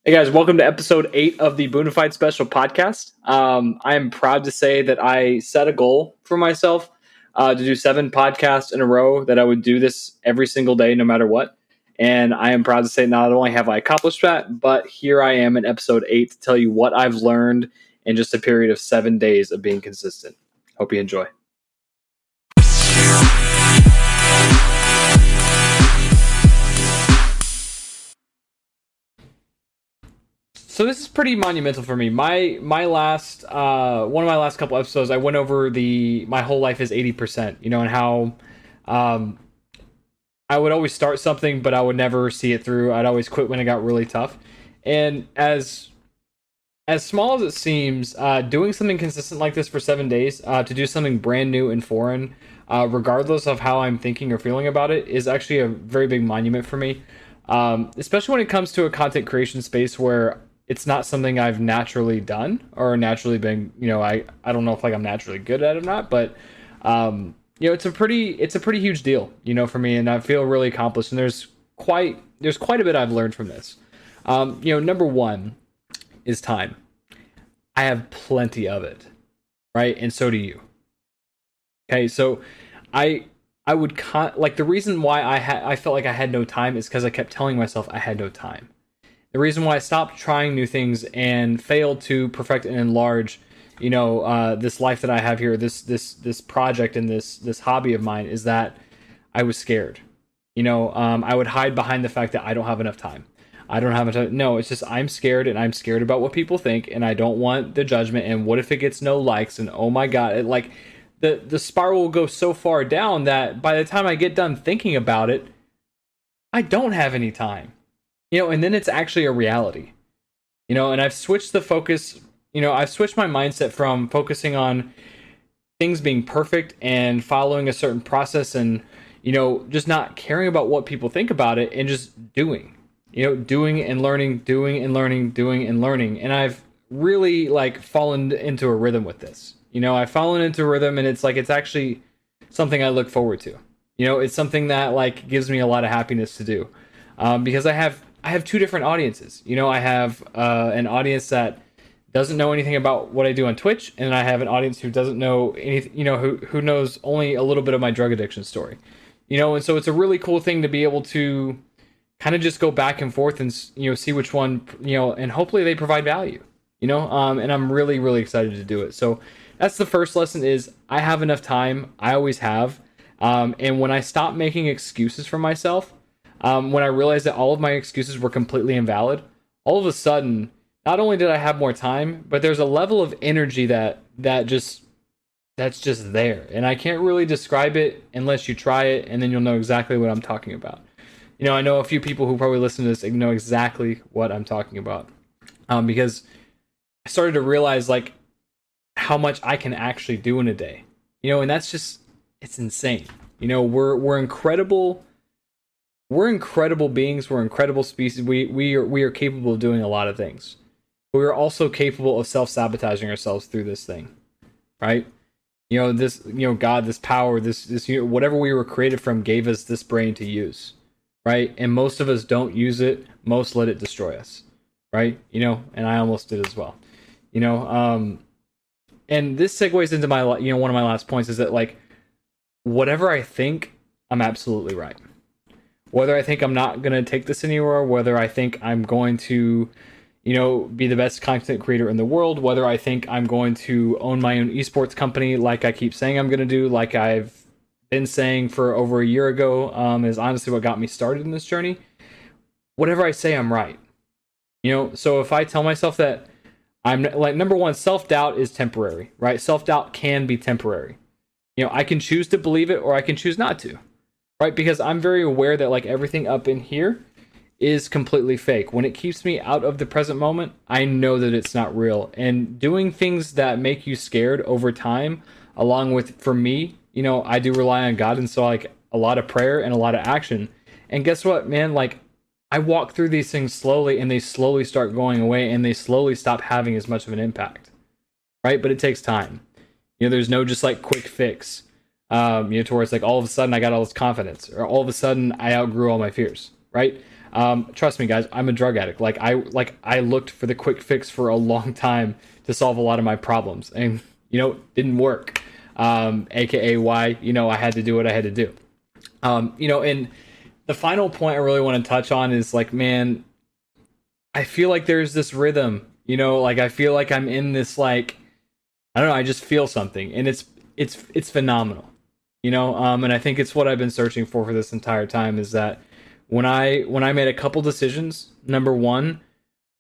Hey guys, welcome to episode 8 of the Boonafide special podcast. I am proud to say that I set a goal for myself to do 7 podcasts in a row, that I would do this every single day, no matter what. And I am proud to say not only have I accomplished that, but here I am in episode 8 to tell you what I've learned in just a period of 7 days of being consistent. Hope you enjoy. So this is pretty monumental for me. My last one of my last couple episodes, I went over my whole life is 80%. And how um, I would always start something, but I would never see it through. I'd always quit when it got really tough. And as small as it seems, doing something consistent like this for 7 days, to do something brand new and foreign, regardless of how I'm thinking or feeling about it, is actually a very big monument for me. Especially when it comes to a content creation space where it's not something I've naturally done or naturally been, I don't know if I'm naturally good at it or not, but it's a pretty huge deal, for me, and I feel really accomplished. And there's quite a bit I've learned from this. Number one is time. I have plenty of it, right? And so do you. Okay, so I would the reason why I felt like I had no time is because I kept telling myself I had no time. The reason why I stopped trying new things and failed to perfect and enlarge, this life that I have here, this project and this hobby of mine, is that I was scared. I would hide behind the fact that I don't have enough time. I don't have enough. No, it's just I'm scared, and I'm scared about what people think, and I don't want the judgment. And what if it gets no likes? And oh my god, the spiral will go so far down that by the time I get done thinking about it, I don't have any time. And then it's actually a reality. And I've switched the focus. I've switched my mindset from focusing on things being perfect and following a certain process and just not caring about what people think about it, and just doing and learning, doing and learning, doing and learning. And I've really fallen into a rhythm with this. I've fallen into a rhythm, and it's actually something I look forward to. It's something that gives me a lot of happiness to do, because I have two different audiences. I have an audience that doesn't know anything about what I do on Twitch, and I have an audience who doesn't know anything, who knows only a little bit of my drug addiction story. And so it's a really cool thing to be able to kind of just go back and forth and see which one, and hopefully they provide value. And I'm really, really excited to do it. So that's the first lesson: is I have enough time. I always have. And when I stop making excuses for myself, when I realized that all of my excuses were completely invalid, all of a sudden, not only did I have more time, but there's a level of energy that's just there. And I can't really describe it unless you try it, and then you'll know exactly what I'm talking about. I know a few people who probably listen to this know exactly what I'm talking about, because I started to realize how much I can actually do in a day. And that's it's insane. We're incredible. We're incredible beings. We're incredible species. We are capable of doing a lot of things. But we are also capable of self-sabotaging ourselves through this thing, right? This, God, this power, this whatever we were created from gave us this brain to use, right? And most of us don't use it. Most let it destroy us, right? And I almost did as well. And this segues into my, one of my last points is that whatever I think, I'm absolutely right. Whether I think I'm not going to take this anywhere, whether I think I'm going to, be the best content creator in the world, whether I think I'm going to own my own esports company like I keep saying I'm going to do, like I've been saying for over a year ago, is honestly what got me started in this journey. Whatever I say, I'm right. So if I tell myself that I'm number one, self-doubt is temporary, right? Self-doubt can be temporary. I can choose to believe it or I can choose not to. Right, because I'm very aware that everything up in here is completely fake. When it keeps me out of the present moment, I know that it's not real. And doing things that make you scared over time, along with, for me, I do rely on God, and so a lot of prayer and a lot of action. And guess what, man? I walk through these things slowly, and they slowly start going away, and they slowly stop having as much of an impact. Right, but it takes time. There's no just quick fix. To where it's all of a sudden I got all this confidence, or all of a sudden I outgrew all my fears, right? Trust me, guys, I'm a drug addict. I looked for the quick fix for a long time to solve a lot of my problems, and didn't work. AKA why I had to do what I had to do. And the final point I really want to touch on is like, man, I feel like there's this rhythm. Like I feel like I'm in this, like, I don't know. I just feel something, and it's phenomenal. And I think it's what I've been searching for this entire time, is that when I made a couple decisions. Number one,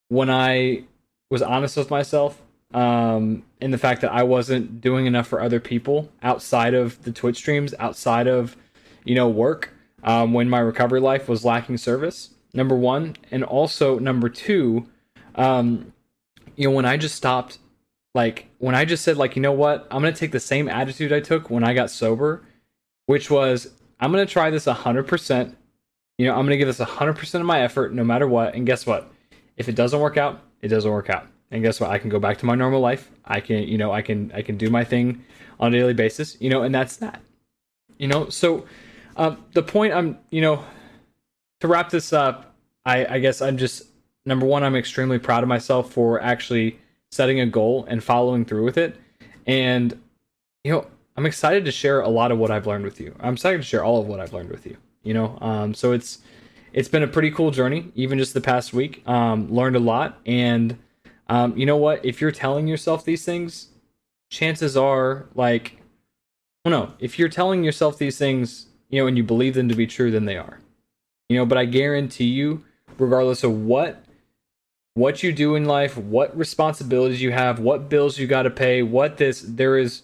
when I was honest with myself, in the fact that I wasn't doing enough for other people outside of the Twitch streams, outside of work, when my recovery life was lacking service. Number one, and also number two, when I just stopped, like when I just said, like, you know what, I'm gonna take the same attitude I took when I got sober, which was, I'm gonna try this 100%. I'm gonna give this 100% of my effort, no matter what. And guess what? If it doesn't work out, it doesn't work out. And guess what? I can go back to my normal life. I can, I can do my thing on a daily basis. And that's that. So the point I'm, to wrap this up, I guess I'm just, number one, I'm extremely proud of myself for actually setting a goal and following through with it. And, I'm excited to share a lot of what I've learned with you. I'm excited to share all of what I've learned with you, so it's been a pretty cool journey, even just the past week. Learned a lot. And, you know what? If you're telling yourself these things, chances are, like, if you're telling yourself these things, and you believe them to be true, then they are. But I guarantee you, regardless of what you do in life, what responsibilities you have, what bills you got to pay, there is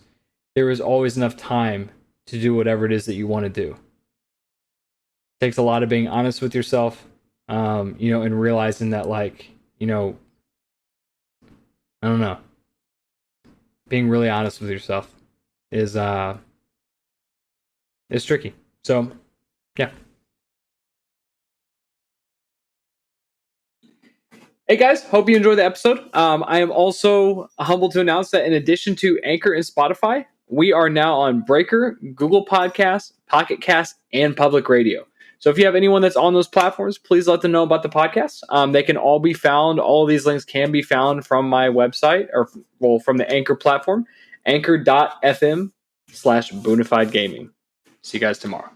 always enough time to do whatever it is that you want to do. It takes a lot of being honest with yourself, and realizing that, like, I don't know, being really honest with yourself is tricky. So, yeah. Hey guys, hope you enjoyed the episode. I am also humbled to announce that in addition to Anchor and Spotify, we are now on Breaker, Google Podcasts, Pocket Cast, and Public Radio. So if you have anyone that's on those platforms, please let them know about the podcast. They can all be found. All of these links can be found from my website, from the Anchor platform, anchor.fm/Boonafide Gaming. See you guys tomorrow.